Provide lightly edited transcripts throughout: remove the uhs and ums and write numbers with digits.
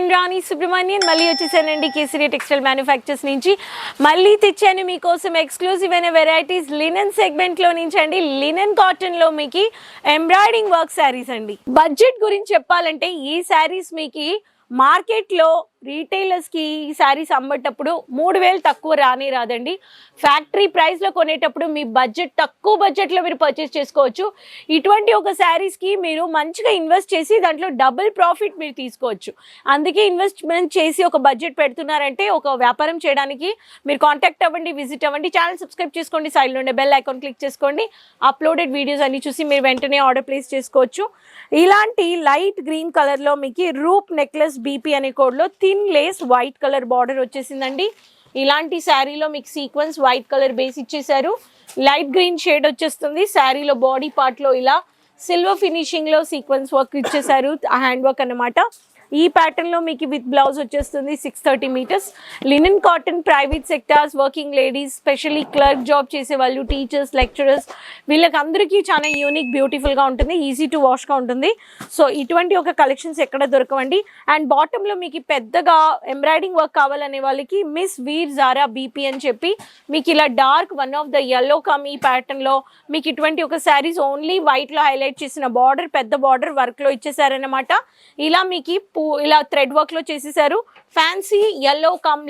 నేను రాణి సుబ్రహ్మణ్యన్ మళ్ళీ వచ్చేసానండి కేసరియా టెక్స్టైల్ మ్యానుఫ్యాక్చర్స్ నుంచి. మళ్ళీ తెచ్చాను మీకోసం ఎక్స్క్లూజివ్ అయిన వెరైటీస్ లినెన్ సెగ్మెంట్లో నుంచి అండి. లినెన్ కాటన్లో మీకు ఎంబ్రాయిడింగ్ వర్క్ శారీస్ అండి. బడ్జెట్ గురించి చెప్పాలంటే ఈ శారీస్ మీకు మార్కెట్లో రీటైలర్స్కి ఈ శారీస్ అమ్మేటప్పుడు 3000 తక్కువ రాదండి. ఫ్యాక్టరీ ప్రైస్లో కొనేటప్పుడు మీ బడ్జెట్ తక్కువ బడ్జెట్లో మీరు పర్చేస్ చేసుకోవచ్చు. ఇటువంటి ఒక శారీస్కి మీరు మంచిగా ఇన్వెస్ట్ చేసి దాంట్లో డబుల్ ప్రాఫిట్ మీరు తీసుకోవచ్చు. అందుకే ఇన్వెస్ట్మెంట్ చేసి ఒక బడ్జెట్ పెడుతున్నారంటే ఒక వ్యాపారం చేయడానికి మీరు కాంటాక్ట్ అవ్వండి, విజిట్ అవ్వండి, ఛానల్ సబ్స్క్రైబ్ చేసుకోండి, సైడ్లో ఉండే బెల్ ఐకాన్ క్లిక్ చేసుకోండి. అప్లోడెడ్ వీడియోస్ అన్ని చూసి మీరు వెంటనే ఆర్డర్ ప్లేస్ చేసుకోవచ్చు. ఇలాంటి లైట్ గ్రీన్ కలర్లో మీకు రూప్ నెక్లెస్ బీపీ అనే కోడ్లో thin lace white colour border వచ్చేసిందండి. ఇలాంటి శారీలో మీకు సీక్వెన్స్ వైట్ కలర్ బేస్ ఇచ్చేసారు. లైట్ గ్రీన్ షేడ్ వచ్చేస్తుంది. శారీలో బాడీ పార్ట్లో ఇలా సిల్వర్ ఫినిషింగ్లో సీక్వెన్స్ వర్క్ ఇచ్చేసారు, హ్యాండ్ వర్క్ అన్నమాట. ఈ ప్యాటర్న్లో మీకు విత్ బ్లౌజ్ వచ్చేస్తుంది 630 metres. Linen cotton private sectors, working ladies, specially clerk job చేసే వాళ్ళు, టీచర్స్, లెక్చరర్స్, వీళ్ళకి అందరికీ చాలా యూనిక్ బ్యూటిఫుల్గా ఉంటుంది, ఈజీ టు వాష్గా ఉంటుంది. సో ఇటువంటి ఒక కలెక్షన్స్ ఎక్కడ దొరకవండి. అండ్ బాటంలో మీకు పెద్దగా ఎంబ్రాయిడింగ్ వర్క్ కావాలనే వాళ్ళకి మిస్ వీర్ జారా బీపీ అని చెప్పి మీకు ఇలా dark one of the yellow come ఈ ప్యాటర్న్లో మీకు ఇటువంటి ఒక శారీస్ ఓన్లీ వైట్లో హైలైట్ చేసిన బార్డర్, పెద్ద బార్డర్ వర్క్లో ఇచ్చేసారనమాట. ఇలా మీకు ఇలా థ్రెడ్ వర్క్ లో చేసేసారు. ఫ్యాన్సీ ఎల్లో కమ్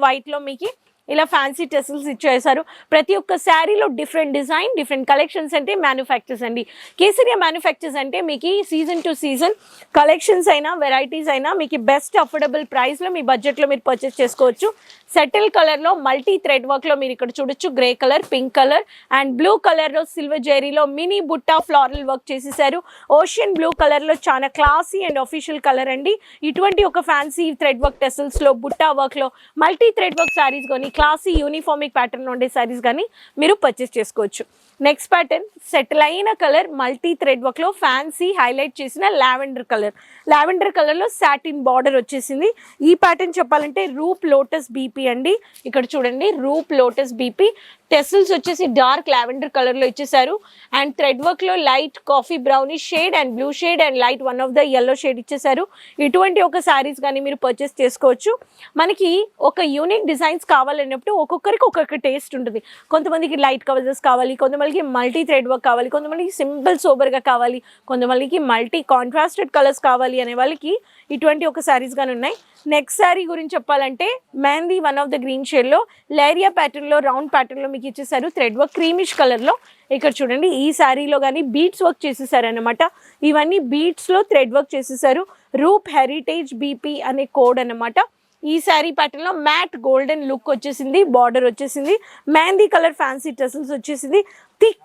వైట్ లో మీకు ఇలా ఫ్యాన్సీ టెసిల్స్ ఇచ్చేసారు. ప్రతి ఒక్క శారీలో డిఫరెంట్ డిజైన్, డిఫరెంట్ కలెక్షన్స్ అంటే మ్యానుఫ్యాక్చర్స్ అండి. కేసరియా మ్యానుఫ్యాక్చర్స్ అంటే మీకు సీజన్ టు సీజన్ కలెక్షన్స్ అయినా వెరైటీస్ అయినా మీకు బెస్ట్ అఫోర్డబుల్ ప్రైస్లో మీ బడ్జెట్లో మీరు పర్చేస్ చేసుకోవచ్చు. సెటిల్ కలర్లో మల్టీ థ్రెడ్ వర్క్లో మీరు ఇక్కడ చూడొచ్చు. Grey colour, pink colour and blue కలర్లో silver జెరీలో mini Butta floral work చేసేసారు. ఓషియన్ బ్లూ కలర్లో చాలా క్లాసీ అండ్ అఫీషియల్ కలర్ అండి. ఇటువంటి ఒక ఫ్యాన్సీ థ్రెడ్ వర్క్ టెసిల్స్లో బుట్టా వర్క్లో మల్టీ థ్రెడ్ వర్క్ శారీస్ కానీ క్లాసీ యూనిఫార్మిక్ ప్యాటర్న్ ఉండే శారీస్ కానీ మీరు పర్చేస్ చేసుకోవచ్చు. నెక్స్ట్ ప్యాటర్న్ సెటిల్ అయిన కలర్ మల్టీ థ్రెడ్ వర్క్ లో ఫ్యాన్సీ హైలైట్ చేసిన లావెండర్ కలర్ లో సాటిన్ బార్డర్ వచ్చేసింది. ఈ ప్యాటర్న్ చెప్పాలంటే రూప్ లోటస్ బీపీ అండి. ఇక్కడ చూడండి, రూప్ లోటస్ బీపీ. టెసిల్స్ వచ్చేసి డార్క్ లావెండర్ కలర్ లో ఇచ్చేసారు. అండ్ థ్రెడ్ వర్క్ లో light coffee brownish shade and blue shade and light one of the yellow shade ఇచ్చేసారు. ఇటువంటి ఒక శారీస్ కానీ మీరు పర్చేస్ చేసుకోవచ్చు. మనకి ఒక యూనిక్ డిజైన్స్ కావాలన్నప్పుడు ఒక్కొక్కరికి ఒక్కొక్క టేస్ట్ ఉంటుంది. కొంతమందికి లైట్ కలర్స్ కావాలి, కొంతమందికి మల్టీ థ్రెడ్ వర్క్ కావాలి, కొంతమందికి సింపుల్ సోబర్గా కావాలి, కొంతమందికి మల్టీ కాంట్రాస్టెడ్ కలర్స్ కావాలి అనే వాళ్ళకి ఇటువంటి ఒక శారీస్ కానీ ఉన్నాయి. నెక్స్ట్ శారీ గురించి చెప్పాలంటే mehndi one of the green షేడ్లో లేరియా ప్యాటర్న్లో రౌండ్ ప్యాటర్న్లో మీకు ఇచ్చేసారు. థ్రెడ్ వర్క్ క్రీమిష్ కలర్లో ఇక్కడ చూడండి. ఈ శారీలో కానీ బీట్స్ వర్క్ చేసేసారు అనమాట. ఇవన్నీ బీట్స్లో థ్రెడ్ వర్క్ చేసేసారు. రూప్ హెరిటేజ్ బీపీ అనే కోడ్ అనమాట. ఈ శారీ ప్యాటర్న్ లో మ్యాట్ గోల్డెన్ లుక్ వచ్చేసింది, బార్డర్ వచ్చేసింది, మెహందీ కలర్ ఫ్యాన్సీ టెసిల్స్ వచ్చేసింది. థిక్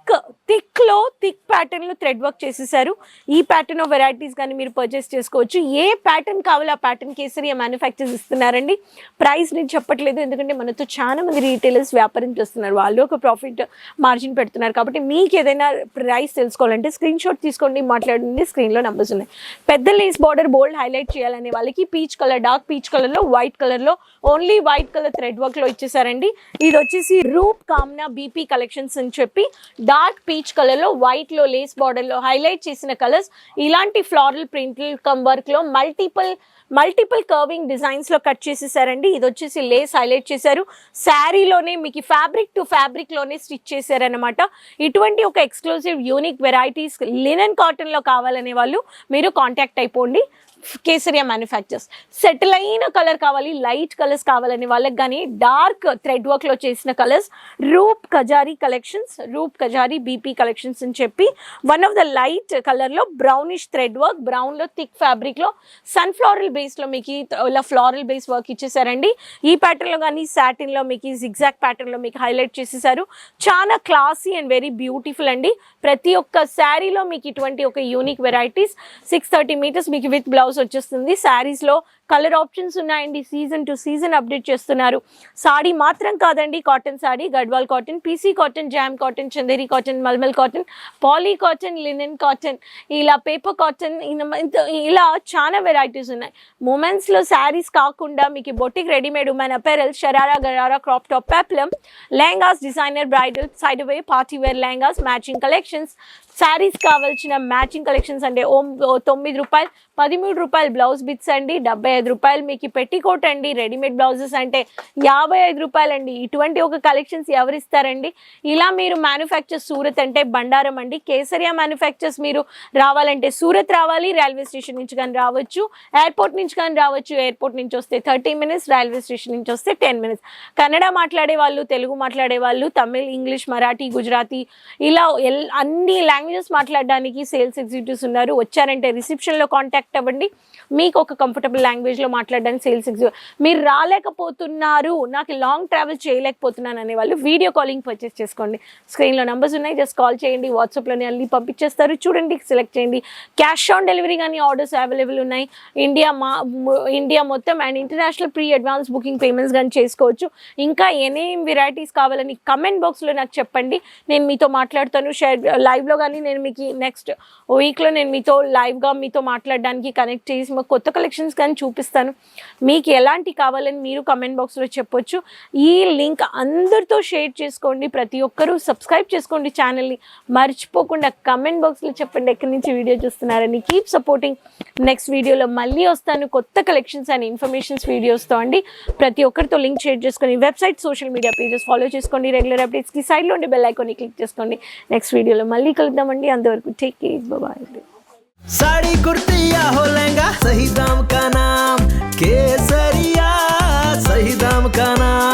ప్యాటర్న్ లో థ్రెడ్ వర్క్ చేసేసారు. ఈ ప్యాటర్న్ ఆఫ్ వెరైటీస్ కానీ మీరు పర్చేస్ చేసుకోవచ్చు. ఏ ప్యాటర్న్ కావాలో ఆ ప్యాటర్న్ కేసరియా మ్యానుఫ్యాక్చర్స్ ఇస్తున్నారండి. ప్రైస్ నేను చెప్పట్లేదు, ఎందుకంటే మనతో చాలా మంది రీటైలర్స్ వ్యాపారం చేస్తున్నారు, వాళ్ళు ఒక ప్రాఫిట్ మార్జిన్ పెడుతున్నారు. కాబట్టి మీకు ఏదైనా ప్రైస్ తెలుసుకోవాలంటే స్క్రీన్ షాట్ తీసుకోండి, మాట్లాడండి, స్క్రీన్లో నెంబర్స్ ఉన్నాయి. పెద్ద లేస్ బార్డర్ బోల్డ్ హైలైట్ చేయాలనే వాళ్ళకి పీచ్ కలర్, డార్క్ పీచ్ కలర్లో వైట్ కలర్లో ఓన్లీ వైట్ కలర్ థ్రెడ్ వర్క్లో ఇచ్చేసారండి. ఇది వచ్చేసి రూప్ కామ్నా బీపీ కలెక్షన్స్ అని చెప్పి డార్క్ పీచ్ కలర్లో వైట్లో లేస్ బార్డర్లో హైలైట్ చేసిన కలర్స్. ఇలాంటి ఫ్లారల్ ప్రింట్ కమ్ వర్క్లో మల్టిపుల్ కర్వింగ్ డిజైన్స్లో కట్ చేసేసారండి. ఇది వచ్చేసి లేస్ హైలైట్ చేశారు. శారీలోనే మీకు ఫ్యాబ్రిక్ టు ఫ్యాబ్రిక్లోనే స్టిచ్ చేశారనమాట. ఇటువంటి ఒక ఎక్స్క్లూజివ్ యూనిక్ వెరైటీస్ లినెన్ కాటన్లో కావాలనే వాళ్ళు మీరు కాంటాక్ట్ అయిపోండి. కేసరియా మ్యానుఫ్యాక్చర్స్. సెటిల్ అయిన కలర్ కావాలి, లైట్ కలర్స్ కావాలని వాళ్ళకి కానీ డార్క్ థ్రెడ్ వర్క్లో చేసిన కలర్స్ రూప్ కజారీ కలెక్షన్స్, రూప్ కజారీ బీపీ కలెక్షన్స్ అని చెప్పి వన్ ఆఫ్ ద లైట్ కలర్లో బ్రౌనిష్ థ్రెడ్ వర్క్, బ్రౌన్లో థిక్ ఫ్యాబ్రిక్లో సన్ఫ్లవరల్ బేస్లో మీకు ఇలా ఫ్లారల్ బేస్ వర్క్ ఇచ్చేసారండి. ఈ ప్యాటర్న్లో కానీ సాటిన్లో మీకు జిగ్జాగ్ ప్యాటర్న్లో మీకు హైలైట్ చేసేసారు. చాలా క్లాసీ అండ్ వెరీ బ్యూటిఫుల్ అండి. ప్రతి ఒక్క శారీలో మీకు ఇటువంటి ఒక యూనిక్ వెరైటీస్. 630 మీటర్స్ మీకు విత్ బ్లౌజ్ వచ్చేస్తుంది. శారీస్లో కలర్ ఆప్షన్స్ ఉన్నాయండి. సీజన్ టు సీజన్ అప్డేట్ చేస్తున్నారు. సాడీ మాత్రం కాదండి, cotton sari, Gadwal cotton, PC cotton, jam cotton, Chanderi cotton, malmal cotton, poly cotton, linen cotton, ఇలా పేపర్ కాటన్, ఇలా చాలా వెరైటీస్ ఉన్నాయి. మూమెంట్స్లో శారీస్ కాకుండా మీకు boutique readymade women apparel, sharara gharara, crop top, peplum, lehengas, designer, bridal, side away, party wear lehengas, matching collections, saris కావాల్సిన మ్యాచింగ్ కలెక్షన్స్ అంటే 9 రూపాయలు, 13 రూపాయలు బ్లౌజ్ బిట్స్ అండి, 75 రూపాయలు మీకు పెట్టికోట్ అండి. రెడీమేడ్ బ్లౌజెస్ అంటే 55 రూపాయలు అండి. ఇటువంటి ఒక కలెక్షన్స్ ఎవరిస్తారండి? ఇలా మీరు మ్యానుఫ్యాక్చర్స్ సూరత్ అంటే బండారం అండి. కేసరియా మ్యానుఫ్యాక్చర్స్ మీరు రావాలంటే సూరత్ రావాలి. రైల్వే స్టేషన్ నుంచి కానీ రావచ్చు, ఎయిర్పోర్ట్ నుంచి కానీ రావచ్చు. ఎయిర్పోర్ట్ నుంచి వస్తే 30 minutes, రైల్వే స్టేషన్ నుంచి వస్తే 10 minutes. కన్నడ మాట్లాడే వాళ్ళు, తెలుగు మాట్లాడే వాళ్ళు, తమిళ్, ఇంగ్లీష్, మరాఠీ, గుజరాతీ, ఇలా అన్ని లాంగ్వేజెస్ మాట్లాడడానికి సేల్స్ ఎగ్జిక్యూటివ్స్ ఉన్నారు. వచ్చారంటే రిసెప్షన్లో కాంటాక్ట్ అవ్వండి. మీకు ఒక కంఫర్టబుల్ లాంగ్వేజ్లో మాట్లాడడానికి సేల్స్ ఎగ్జిక్యూటివ్. మీరు రాలేకపోతున్నారు, నాకు లాంగ్ ట్రావెల్ చేయలేకపోతున్నాను అనే వాళ్ళు వీడియో కాలింగ్ పర్చేస్ చేసుకోండి. స్క్రీన్లో నెంబర్స్ ఉన్నాయి, జస్ట్ కాల్ చేయండి. వాట్సాప్లోనే అన్ని పంపించేస్తారు. చూడండి, సెలెక్ట్ చేయండి. క్యాష్ ఆన్ డెలివరీ కానీ ఆర్డర్స్ అవైలబుల్ ఉన్నాయి. ఇండియా మొత్తం and international pre advance booking payments కానీ చేసుకోవచ్చు. ఇంకా ఏమేం వెరైటీస్ కావాలని కమెంట్ బాక్స్లో నాకు చెప్పండి. నేను మీతో మాట్లాడతాను. లైవ్లో కానీ నేను మీకు నెక్స్ట్ వీక్లో నేను మీతో లైవ్గా మీతో మాట్లాడడానికి కనెక్ట్ చేసి మాకు కొత్త కలెక్షన్స్ కానీ చూపిస్తాను. మీకు ఎలాంటి కావాలని మీరు కమెంట్ బాక్స్లో చెప్పొచ్చు. ఈ లింక్ అందరితో షేర్ చేసుకోండి. ప్రతి ఒక్కరూ సబ్స్క్రైబ్ చేసుకోండి ఛానల్ని. మర్చిపోకుండా కమెంట్ బాక్స్లో చెప్పండి ఎక్కడి నుంచి వీడియో చూస్తున్నారని. Keep supporting. నెక్స్ట్ వీడియోలో మళ్ళీ వస్తాను కొత్త కలెక్షన్స్ అండ్ ఇన్ఫర్మేషన్స్ వీడియోస్తో అండి. ప్రతి ఒక్కరితో లింక్ షేర్ చేసుకొని website, social media pages follow చేసుకోండి. రెగ్యులర్ అప్డేట్స్కి సైడ్లో ఉండే బెల్ ఐకాన్ని క్లిక్ చేసుకోండి. నెక్స్ట్ వీడియోలో మళ్ళీ కలుద్దామండి. అంతవరకు take care, bye. Sari kurti या हो लहंगा, सही दाम का नाम केसरिया, सही दाम का नाम।